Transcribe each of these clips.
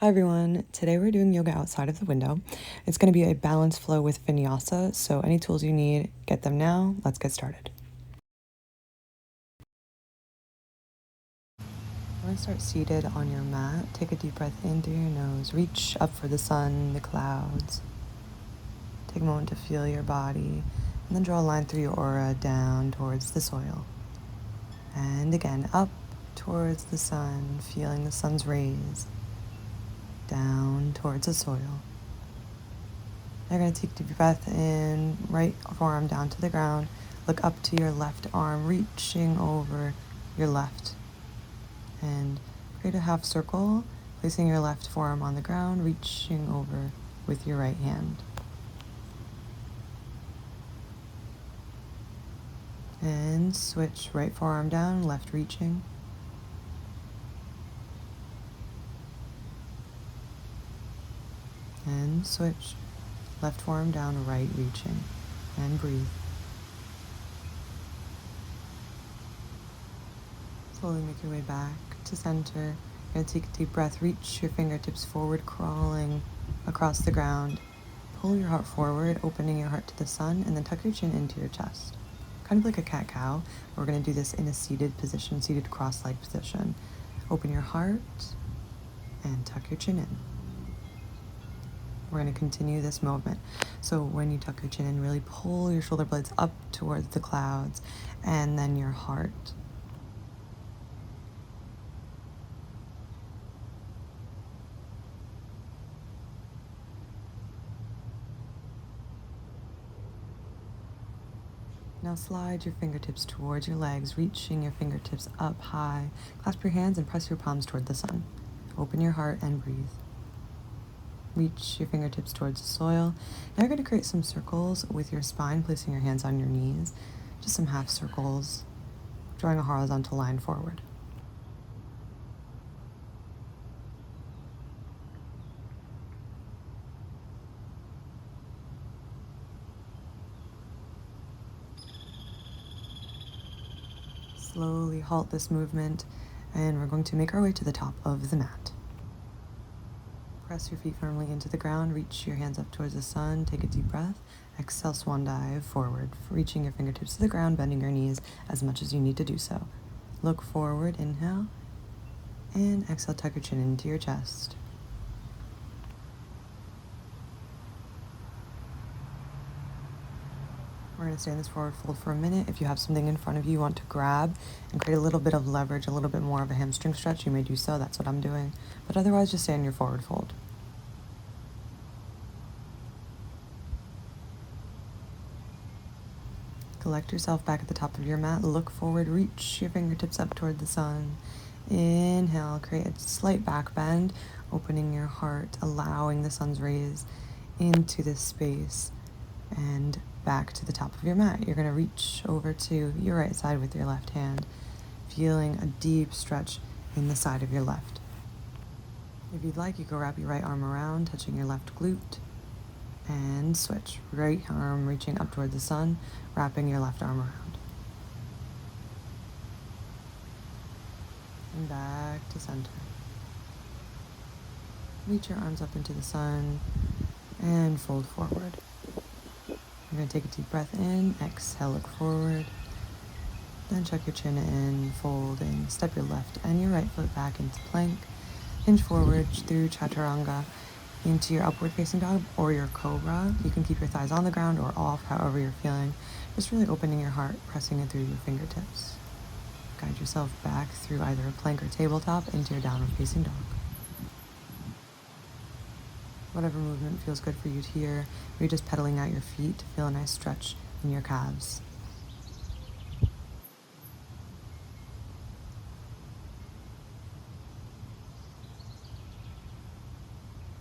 Hi everyone, today we're doing yoga outside of the window. It's going to be a balance flow with Vinyasa, so any tools you need, get them now. Let's get started. We're going to start seated on your mat. Take a deep breath in through your nose. Reach up for the sun, the clouds. Take a moment to feel your body, and then draw a line through your aura down towards the soil. And again, up towards the sun, feeling the sun's rays, down towards the soil. You're going to take a deep breath in, right forearm down to the ground. Look up to your left arm, reaching over your left. And create a half circle, placing your left forearm on the ground, reaching over with your right hand. And switch, right forearm down, left reaching. And switch, left forearm down, right reaching. And breathe. Slowly make your way back to center. You're going to take a deep breath, reach your fingertips forward, crawling across the ground. Pull your heart forward, opening your heart to the sun, and then tuck your chin into your chest. Kind of like a cat-cow. We're going to do this in a seated position, seated cross-legged position. Open your heart and tuck your chin in. We're going to continue this movement. So when you tuck your chin in, really pull your shoulder blades up towards the clouds, and then your heart. Now slide your fingertips towards your legs, reaching your fingertips up high. Clasp your hands and press your palms toward the sun. Open your heart and breathe. Reach your fingertips towards the soil. Now you're going to create some circles with your spine, placing your hands on your knees. Just some half circles, drawing a horizontal line forward. Slowly halt this movement, and we're going to make our way to the top of the mat. Press your feet firmly into the ground, reach your hands up towards the sun, take a deep breath, exhale, swan dive forward, reaching your fingertips to the ground, bending your knees as much as you need to do so. Look forward, inhale, and exhale, tuck your chin into your chest. We're going to stay in this forward fold for a minute. If you have something in front of you want to grab and create a little bit of leverage, a little bit more of a hamstring stretch, you may do so. That's what I'm doing. But otherwise, just stay in your forward fold. Collect yourself back at the top of your mat. Look forward. Reach your fingertips up toward the sun. Inhale. Create a slight back bend, opening your heart, allowing the sun's rays into this space. And back to the top of your mat. You're going to reach over to your right side with your left hand, feeling a deep stretch in the side of your left. If you'd like, you can wrap your right arm around, touching your left glute, and switch. Right arm reaching up toward the sun, wrapping your left arm around. And back to center. Reach your arms up into the sun and fold forward. You're going to take a deep breath in, exhale, look forward, then check your chin in, folding, step your left and your right foot back into plank, hinge forward through chaturanga into your upward facing dog or your cobra. You can keep your thighs on the ground or off, however you're feeling. Just really opening your heart, pressing it through your fingertips. Guide yourself back through either a plank or tabletop into your downward facing dog. Whatever movement feels good for you here, or you're just pedaling out your feet to feel a nice stretch in your calves.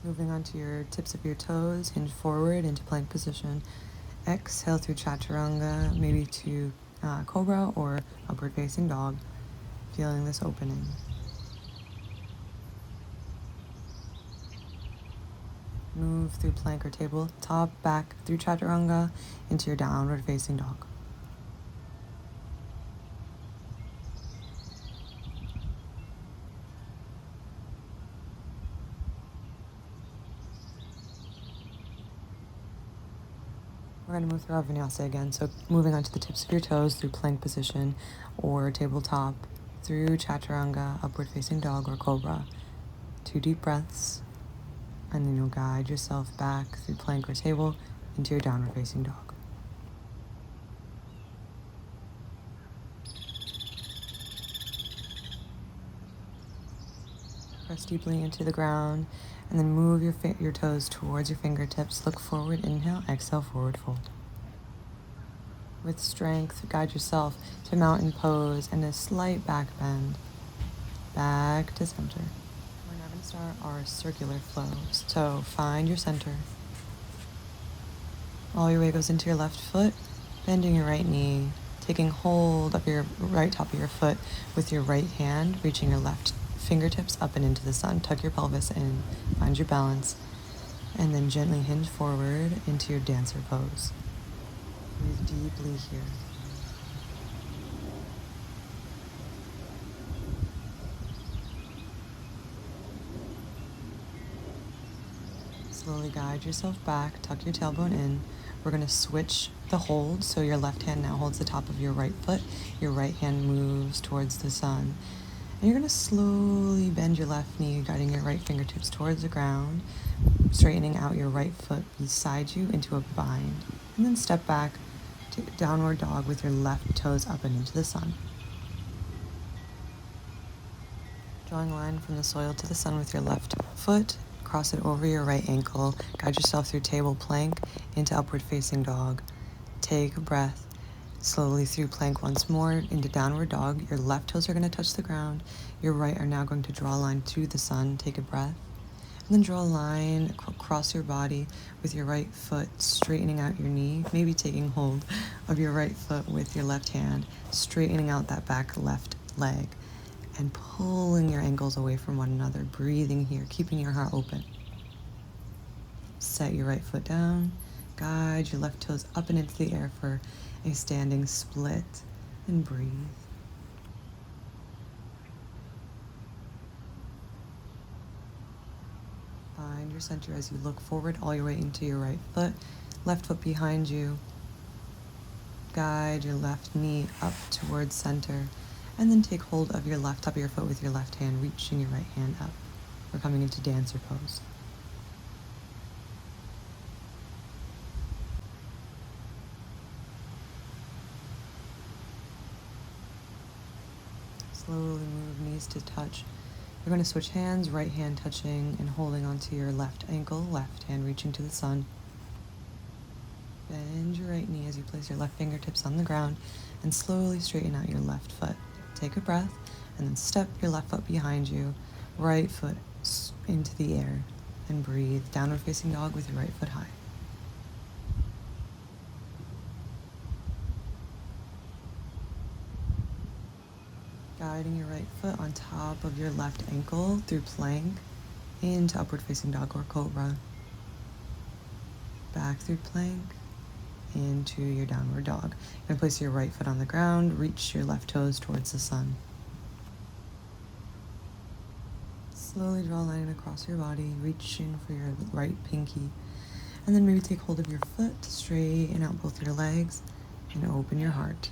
Moving on to your tips of your toes, hinge forward into plank position. Exhale through chaturanga, maybe to cobra or upward facing dog, feeling this opening. Move through plank or tabletop, back through chaturanga into your downward facing dog. We're going to move through our Vinyasa again. So moving onto the tips of your toes through plank position or tabletop, through Chaturanga, upward facing dog or cobra. 2 deep breaths, and then you'll guide yourself back through plank or table into your downward facing dog. Press deeply into the ground, and then move your toes towards your fingertips. Look forward, inhale, exhale, forward fold. With strength, guide yourself to mountain pose and a slight back bend. Back to center. We're now going to start our circular flows. So find your center. All your weight goes into your left foot, bending your right knee, taking hold of your right top of your foot with your right hand, reaching your left fingertips up and into the sun. Tuck your pelvis in, find your balance, and then gently hinge forward into your dancer pose. Breathe deeply here. Slowly guide yourself back, tuck your tailbone in. We're going to switch the hold, so your left hand now holds the top of your right foot. Your right hand moves towards the sun. And you're going to slowly bend your left knee, guiding your right fingertips towards the ground, straightening out your right foot beside you into a bind. And then step back to downward dog with your left toes up and into the sun. Drawing a line from the soil to the sun with your left foot, cross it over your right ankle, guide yourself through table plank into upward facing dog. Take a breath. Slowly through plank once more into downward dog. Your left toes are going to touch the ground. Your right are now going to draw a line to the sun. Take a breath. And then draw a line across your body with your right foot, straightening out your knee, maybe taking hold of your right foot with your left hand, straightening out that back left leg, and pulling your ankles away from one another, breathing here, keeping your heart open. Set your right foot down, guide your left toes up and into the air for a standing split, and breathe. Find your center as you look forward all your way into your right foot, left foot behind you. Guide your left knee up towards center, and then take hold of your left top of your foot with your left hand, reaching your right hand up. We're coming into dancer pose. Slowly move knees to touch. You're going to switch hands, right hand touching and holding onto your left ankle, left hand reaching to the sun. Bend your right knee as you place your left fingertips on the ground and slowly straighten out your left foot. Take a breath and then step your left foot behind you, right foot into the air, and breathe. Downward facing dog with your right foot high. Guiding your right foot on top of your left ankle through plank into upward facing dog or cobra. Back through plank into your downward dog. You're going to place your right foot on the ground, reach your left toes towards the sun. Slowly draw a line across your body, reaching for your right pinky. And then maybe take hold of your foot, straighten out both your legs, and open your heart.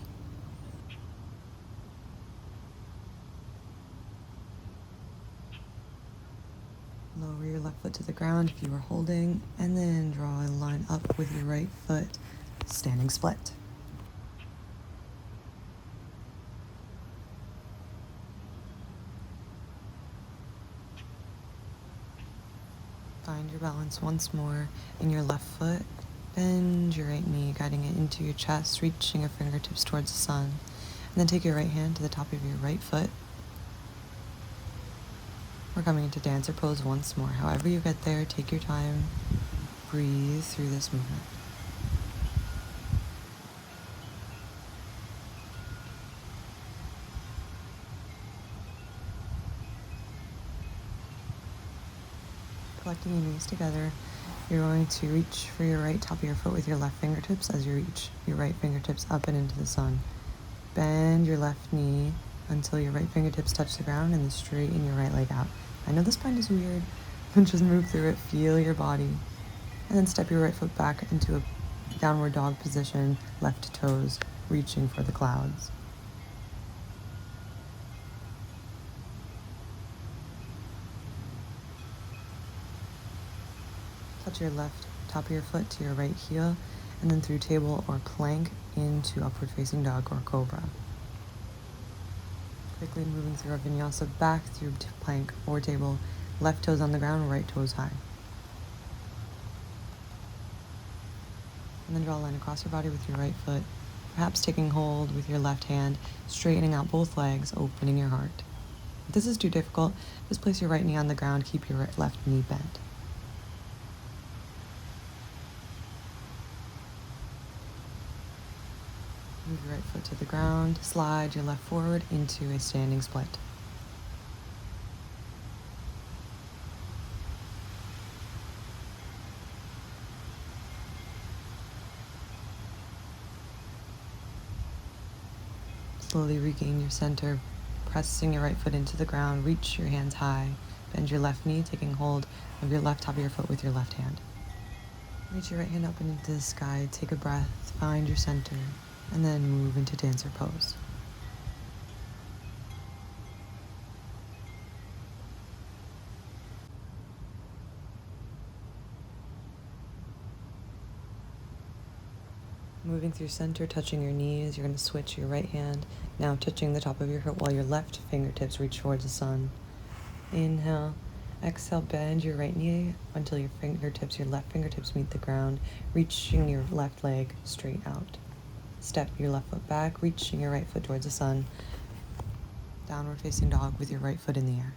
Lower your left foot to the ground if you are holding, and then draw a line up with your right foot, standing split. Find your balance once more in your left foot. Bend your right knee, guiding it into your chest, reaching your fingertips towards the sun. And then take your right hand to the top of your right foot. We're coming into dancer pose once more. However you get there, take your time. Breathe through this movement. Collecting your knees together, you're going to reach for your right top of your foot with your left fingertips as you reach your right fingertips up and into the sun. Bend your left knee until your right fingertips touch the ground and then straighten your right leg out. I know this bind is weird, but just move through it, feel your body. And then step your right foot back into a Downward dog position, left toes reaching for the clouds. Touch your left top of your foot to your right heel, and then through table or plank into upward facing dog or cobra. Quickly moving through our vinyasa back through plank or table, left toes on the ground, right toes high. And then draw a line across your body with your right foot, perhaps taking hold with your left hand, straightening out both legs, opening your heart. If this is too difficult, just place your right knee on the ground, keep your left knee bent. Move your right foot to the ground, slide your left forward into a standing split. Slowly regain your center, pressing your right foot into the ground, reach your hands high, bend your left knee, taking hold of your left top of your foot with your left hand. Reach your right hand up and into the sky, take a breath, find your center, and then move into dancer pose. Moving through center, touching your knees, you're going to switch your right hand, now touching the top of your foot while your left fingertips reach towards the sun. Inhale, exhale, bend your right knee until your left fingertips meet the ground, reaching your left leg straight out. Step your left foot back, reaching your right foot towards the sun. Downward facing dog with your right foot in the air.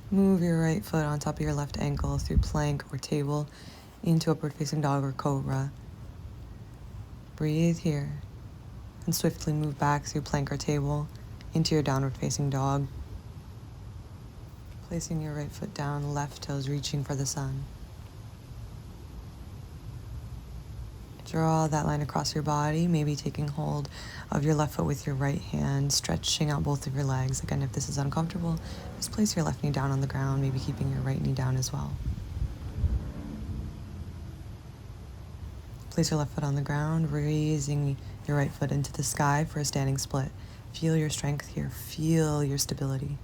Move your right foot on top of your left ankle through plank or table into upward facing dog or cobra. Breathe here and swiftly move back through plank or table into your downward facing dog. Placing your right foot down, left toes reaching for the sun. Draw that line across your body, maybe taking hold of your left foot with your right hand, stretching out both of your legs. Again, if this is uncomfortable, just place your left knee down on the ground, maybe keeping your right knee down as well. Place your left foot on the ground, raising your right foot into the sky for a standing split. Feel your strength here, feel your stability.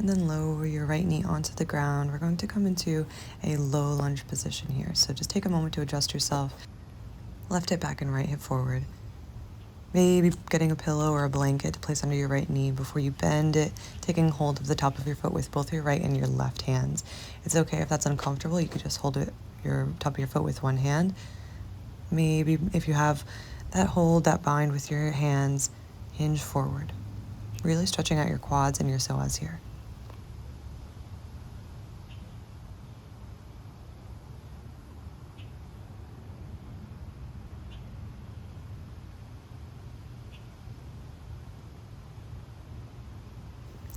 And then lower your right knee onto the ground. We're going to come into a low lunge position here. So just take a moment to adjust yourself. Left hip back and right hip forward. Maybe getting a pillow or a blanket to place under your right knee before you bend it, taking hold of the top of your foot with both your right and your left hands. It's okay if that's uncomfortable. You could just hold it, your top of your foot with one hand. Maybe if you have that hold, that bind with your hands, hinge forward. Really stretching out your quads and your psoas here.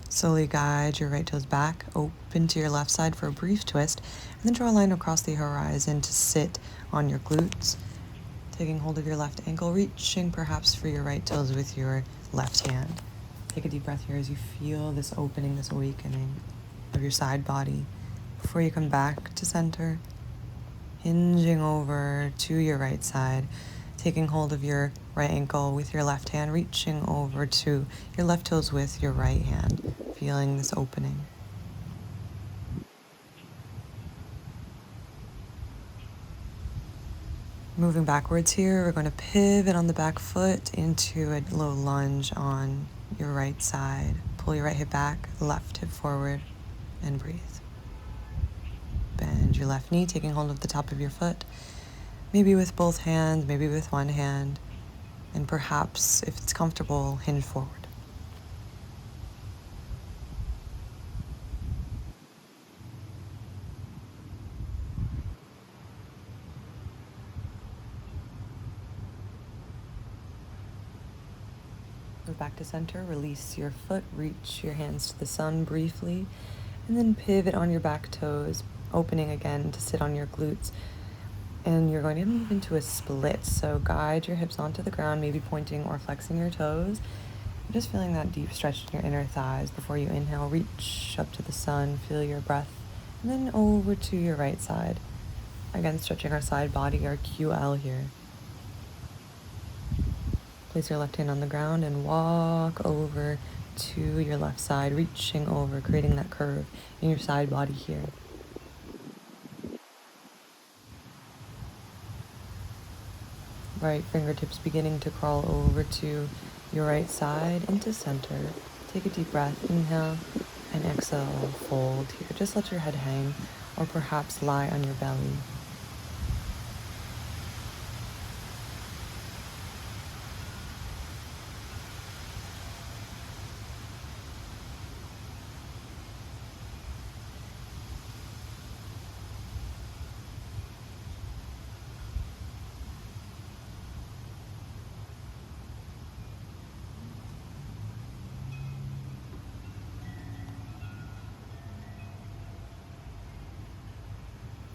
Slowly guide your right toes back, open to your left side for a brief twist, and then draw a line across the horizon to sit on your glutes. Taking hold of your left ankle, reaching perhaps for your right toes with your left hand. Take a deep breath here as you feel this opening, this awakening of your side body. Before you come back to center, hinging over to your right side, taking hold of your right ankle with your left hand, reaching over to your left toes with your right hand, feeling this opening. Moving backwards here, we're going to pivot on the back foot into a low lunge on your right side. Pull your right hip back, left hip forward, and breathe. Bend your left knee, taking hold of the top of your foot, maybe with both hands, maybe with one hand, and perhaps, if it's comfortable, hinge forward. Move back to center, release your foot, reach your hands to the sun briefly, and then pivot on your back toes, opening again to sit on your glutes. And you're going to move into a split. So guide your hips onto the ground, maybe pointing or flexing your toes. Just feeling that deep stretch in your inner thighs before you inhale. Reach up to the sun, feel your breath, and then over to your right side. Again, stretching our side body, our QL here. Place your left hand on the ground and walk over to your left side, reaching over, creating that curve in your side body here. Right fingertips beginning to crawl over to your right side into center. Take a deep breath, inhale, and exhale, fold here. Just let your head hang or perhaps lie on your belly.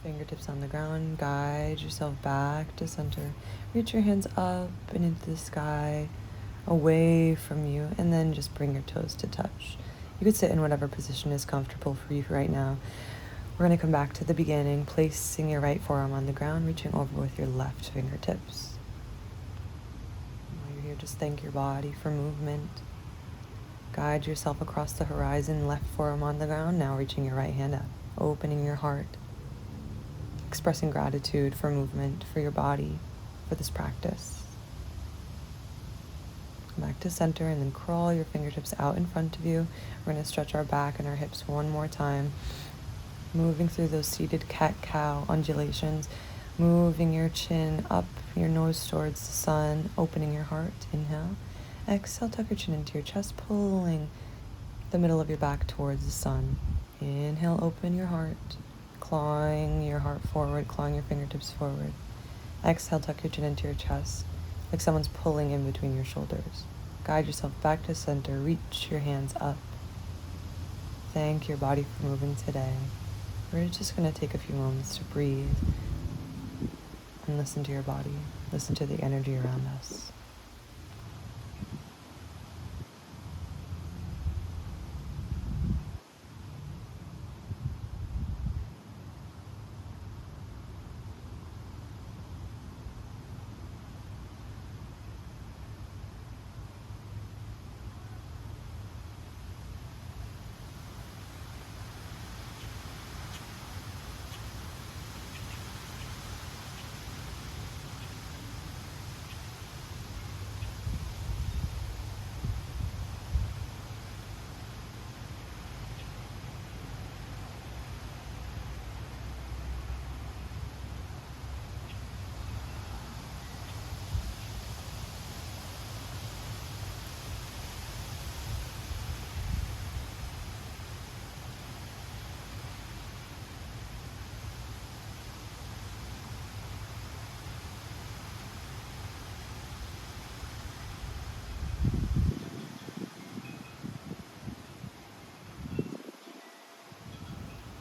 Fingertips on the ground, guide yourself back to center. Reach your hands up and into the sky, away from you, and then just bring your toes to touch. You could sit in whatever position is comfortable for you right now. We're going to come back to the beginning, placing your right forearm on the ground, reaching over with your left fingertips. While you're here, just thank your body for movement. Guide yourself across the horizon, left forearm on the ground, now reaching your right hand up, opening your heart. Expressing gratitude for movement, for your body, for this practice. Come back to center and then crawl your fingertips out in front of you. We're going to stretch our back and our hips one more time. Moving through those seated cat-cow undulations. Moving your chin up, your nose towards the sun. Opening your heart. Inhale. Exhale, tuck your chin into your chest, pulling the middle of your back towards the sun. Inhale, open your heart. Clawing your heart forward, clawing your fingertips forward. Exhale, tuck your chin into your chest, like someone's pulling in between your shoulders. Guide yourself back to center, reach your hands up. Thank your body for moving today. We're just going to take a few moments to breathe and listen to your body, listen to the energy around us.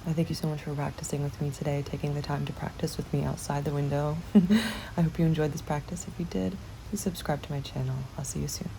I thank you so much for practicing with me today, taking the time to practice with me outside the window. I hope you enjoyed this practice. If you did, please subscribe to my channel. I'll see you soon.